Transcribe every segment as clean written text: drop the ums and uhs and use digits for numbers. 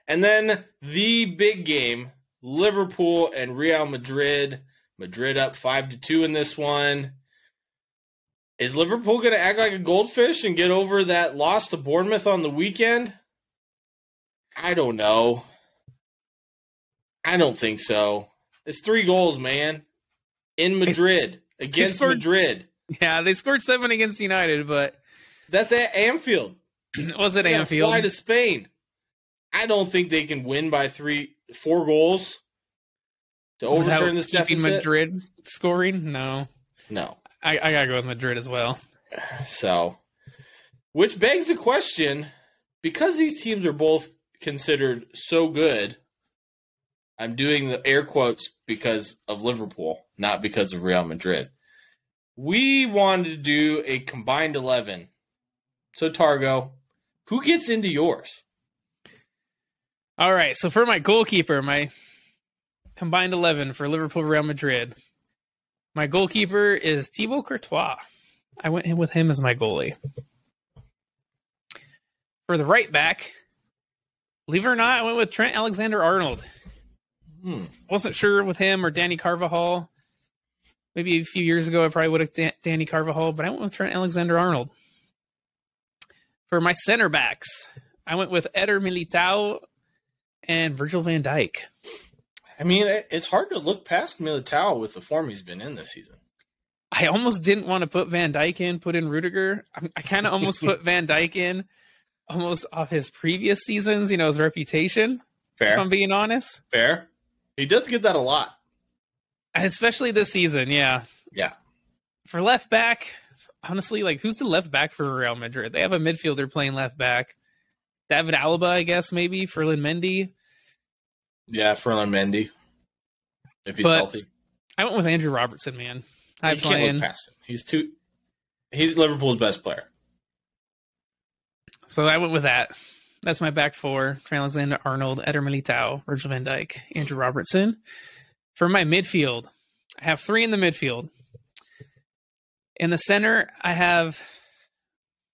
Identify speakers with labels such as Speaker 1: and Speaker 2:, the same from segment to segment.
Speaker 1: And then the big game, Liverpool and Real Madrid. Madrid up 5-2 in this one. Is Liverpool going to act like a goldfish and get over that loss to Bournemouth on the weekend? I don't know. I don't think so. It's 3 goals, man. In Madrid. Against Madrid.
Speaker 2: Yeah, they scored 7 against United, but...
Speaker 1: That's at Anfield.
Speaker 2: Was it Anfield?
Speaker 1: Fly to Spain. I don't think they can win by 4 goals to overturn this deficit.
Speaker 2: Madrid scoring? No. I gotta go with Madrid as well.
Speaker 1: So, which begs the question, because these teams are both considered so good, I'm doing the air quotes because of Liverpool, not because of Real Madrid. We wanted to do a combined 11. So, Targo, who gets into yours?
Speaker 2: All right, so for my goalkeeper, my combined 11 for Liverpool Real Madrid, my goalkeeper is Thibaut Courtois. I went in with him as my goalie. For the right back, believe it or not, I went with Trent Alexander-Arnold. Wasn't sure with him or Danny Carvajal. Maybe a few years ago, I probably would have Danny Carvajal, but I went with Trent Alexander-Arnold. For my center backs, I went with Eder Militao and Virgil van Dijk.
Speaker 1: I mean, it's hard to look past Militao with the form he's been in this season.
Speaker 2: I almost didn't want to put Van Dijk in, put in Rudiger. I kind of almost put Van Dijk in almost off his previous seasons, his reputation.
Speaker 1: Fair.
Speaker 2: If I'm being honest.
Speaker 1: Fair. He does get that a lot.
Speaker 2: Especially this season, yeah.
Speaker 1: Yeah.
Speaker 2: For left back, honestly, who's the left back for Real Madrid? They have a midfielder playing left back. David Alaba, I guess, maybe. Ferland Mendy.
Speaker 1: Yeah, Ferland Mendy. If he's healthy.
Speaker 2: I went with Andrew Robertson, man.
Speaker 1: You can't look past him. He's Liverpool's best player.
Speaker 2: So I went with that. That's my back four. Trent Alexander-Arnold, Eder Militao, Virgil van Dijk, Andrew Robertson. For my midfield, I have 3 in the midfield. In the center, I have...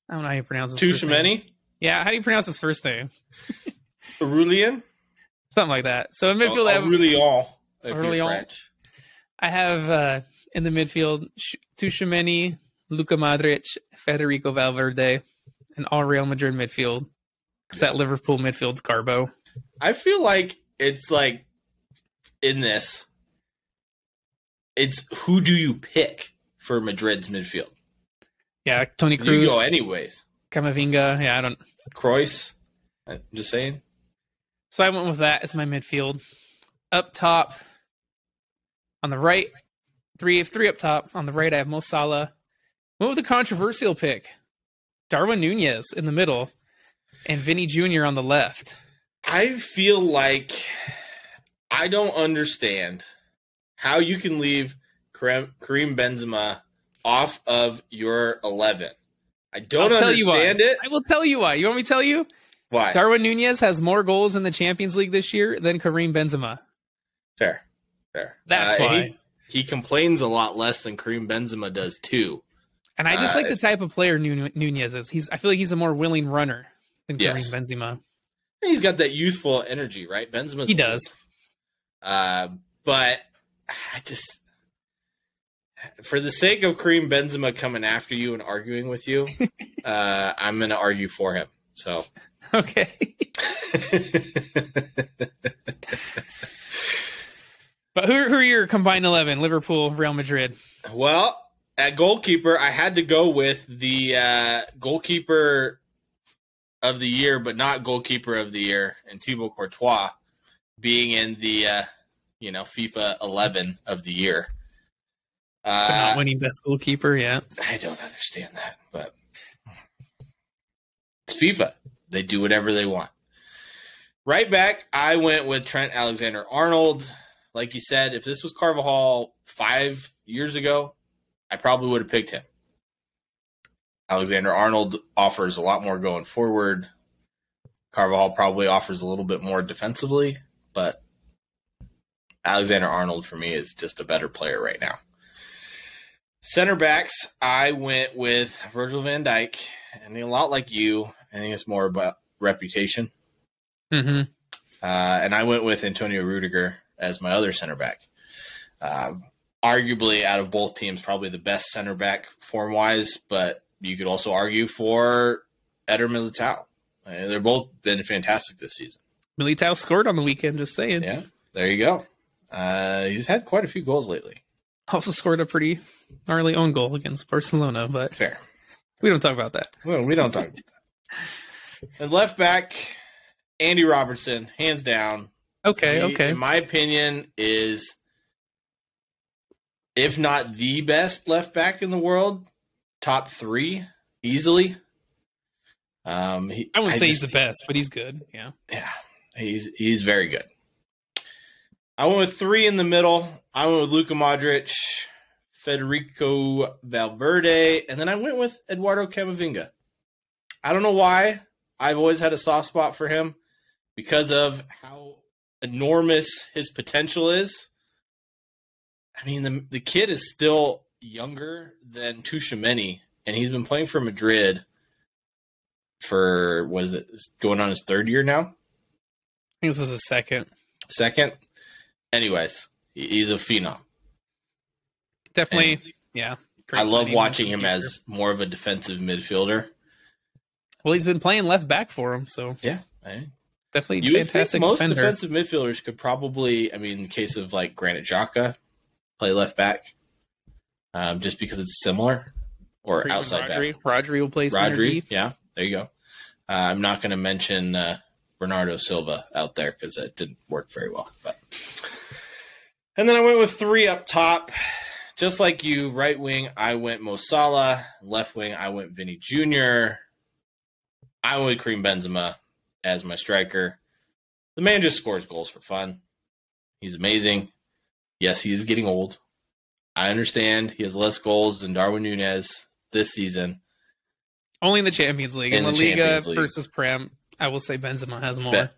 Speaker 2: I don't know how you pronounce this.
Speaker 1: Tuchemeni?
Speaker 2: Yeah, how do you pronounce his first name?
Speaker 1: Aurelien?
Speaker 2: Something like that. So in midfield, I have...
Speaker 1: Aurelien, if you're French.
Speaker 2: I have in the midfield, Tuchemeni, Luka Modric, Federico Valverde, and all Real Madrid midfield. Because that Liverpool midfield's Garbo.
Speaker 1: I feel like it's in this, it's who do you pick for Madrid's midfield?
Speaker 2: Yeah, Toni Kroos.
Speaker 1: You go anyways.
Speaker 2: Camavinga. Yeah, I don't...
Speaker 1: Kroos. I'm just saying.
Speaker 2: So I went with that as my midfield. Up top, on the right, three up top. On the right, I have Mo Salah. Went with a controversial pick. Darwin Nunez in the middle. And Vinny Jr. on the left.
Speaker 1: I feel like I don't understand how you can leave Karim Benzema off of your 11. I don't understand it.
Speaker 2: I will tell you why. You want me to tell you?
Speaker 1: Why?
Speaker 2: Darwin Nunez has more goals in the Champions League this year than Karim Benzema.
Speaker 1: Fair.
Speaker 2: That's why.
Speaker 1: He complains a lot less than Karim Benzema does, too.
Speaker 2: And I just like the type of player Nunez is. I feel like he's a more willing runner than Karim Benzema.
Speaker 1: He's got that youthful energy, right? Benzema.
Speaker 2: He does.
Speaker 1: But I just, for the sake of Karim Benzema coming after you and arguing with you, I'm going to argue for him. So
Speaker 2: okay. But who are your combined 11? Liverpool, Real Madrid.
Speaker 1: Well, at goalkeeper, I had to go with the goalkeeper of the year, but not goalkeeper of the year, and Thibaut Courtois being in the FIFA 11 of the year.
Speaker 2: But not winning best goalkeeper yet.
Speaker 1: I don't understand that, but it's FIFA. They do whatever they want. Right back, I went with Trent Alexander-Arnold. Like you said, if this was Carvajal 5 years ago, I probably would have picked him. Alexander-Arnold offers a lot more going forward. Carvajal probably offers a little bit more defensively, but Alexander-Arnold for me is just a better player right now. Center backs, I went with Virgil van Dijk, and a lot like you, I think it's more about reputation.
Speaker 2: Mm-hmm.
Speaker 1: And I went with Antonio Rudiger as my other center back. Arguably, out of both teams, probably the best center back form-wise, but you could also argue for Eder Militao. They're both been fantastic this season.
Speaker 2: Militao scored on the weekend, just saying.
Speaker 1: Yeah, there you go. He's had quite a few goals lately.
Speaker 2: Also scored a pretty gnarly own goal against Barcelona, but
Speaker 1: fair.
Speaker 2: We don't talk about that.
Speaker 1: Well, we don't talk about that. And left back, Andy Robertson, hands down.
Speaker 2: Okay.
Speaker 1: In my opinion, is, if not the best left back in the world, top 3 easily.
Speaker 2: I wouldn't say he's the best, but he's good. Yeah.
Speaker 1: Yeah, he's very good. I went with 3 in the middle. I went with Luka Modric, Federico Valverde, and then I went with Eduardo Camavinga. I don't know why. I've always had a soft spot for him because of how enormous his potential is. I mean, the kid is still younger than Tchouaméni, and he's been playing for Madrid for, what is it, going on his 3rd year now?
Speaker 2: I think this is his second.
Speaker 1: Anyways, he's a phenom.
Speaker 2: Definitely,
Speaker 1: and
Speaker 2: yeah.
Speaker 1: I love watching him as more of a defensive midfielder.
Speaker 2: Well, he's been playing left back for him, so
Speaker 1: yeah,
Speaker 2: definitely
Speaker 1: you
Speaker 2: fantastic.
Speaker 1: Most
Speaker 2: defender.
Speaker 1: Defensive midfielders could probably, I mean, in the case of like Granit Xhaka, play left back, just because it's similar, or outside back.
Speaker 2: Rodri will play center deep.
Speaker 1: Yeah, there you go. I'm not going to mention Bernardo Silva out there because that didn't work very well. And then I went with 3 up top. Just like you, right wing, I went Mo Salah. Left wing, I went Vinny Jr. I went Karim Benzema as my striker. The man just scores goals for fun. He's amazing. Yes, he is getting old. I understand he has less goals than Darwin Núñez this season.
Speaker 2: Only in the Champions League. In La Liga versus Prem, I will say Benzema has more.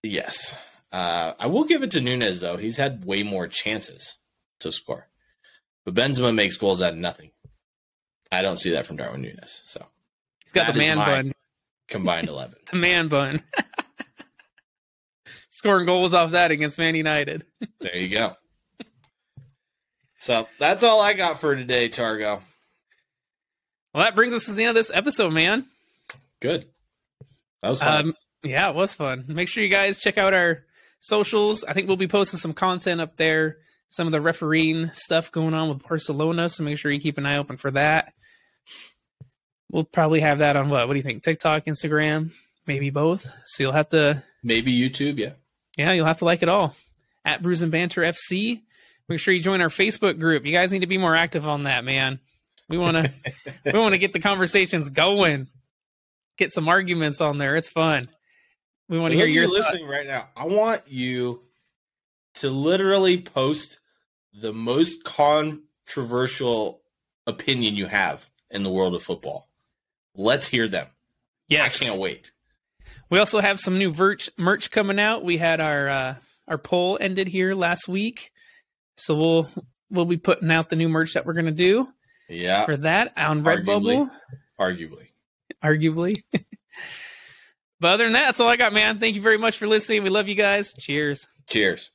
Speaker 1: Yes. I will give it to Núñez, though. He's had way more chances to score. But Benzema makes goals out of nothing. I don't see that from Darwin Núñez. So
Speaker 2: he's got the man bun.
Speaker 1: Combined 11.
Speaker 2: The man bun. Scoring goals off that against Man United.
Speaker 1: There you go. So that's all I got for today, Targo.
Speaker 2: Well, that brings us to the end of this episode, man.
Speaker 1: Good. That was fun.
Speaker 2: Yeah, it was fun. Make sure you guys check out our socials. I think we'll be posting some content up there. Some of the refereeing stuff going on with Barcelona, so make sure you keep an eye open for that. We'll probably have that on what? What do you think? TikTok, Instagram, maybe both. So you'll have to... Maybe
Speaker 1: YouTube, yeah.
Speaker 2: Yeah, you'll have to like it all. At Brews and Banter FC. Make sure you join our Facebook group. You guys need to be more active on that, man. We want to get the conversations going. Get some arguments on there. It's fun. We want to hear your
Speaker 1: listening right now. I want you to literally post the most controversial opinion you have in the world of football. Let's hear them.
Speaker 2: Yes.
Speaker 1: I can't wait.
Speaker 2: We also have some new merch coming out. We had our poll ended here last week. So we'll be putting out the new merch that we're going to do.
Speaker 1: Yeah.
Speaker 2: For that on Redbubble.
Speaker 1: Arguably.
Speaker 2: But other than that, that's all I got, man. Thank you very much for listening. We love you guys. Cheers.
Speaker 1: Cheers.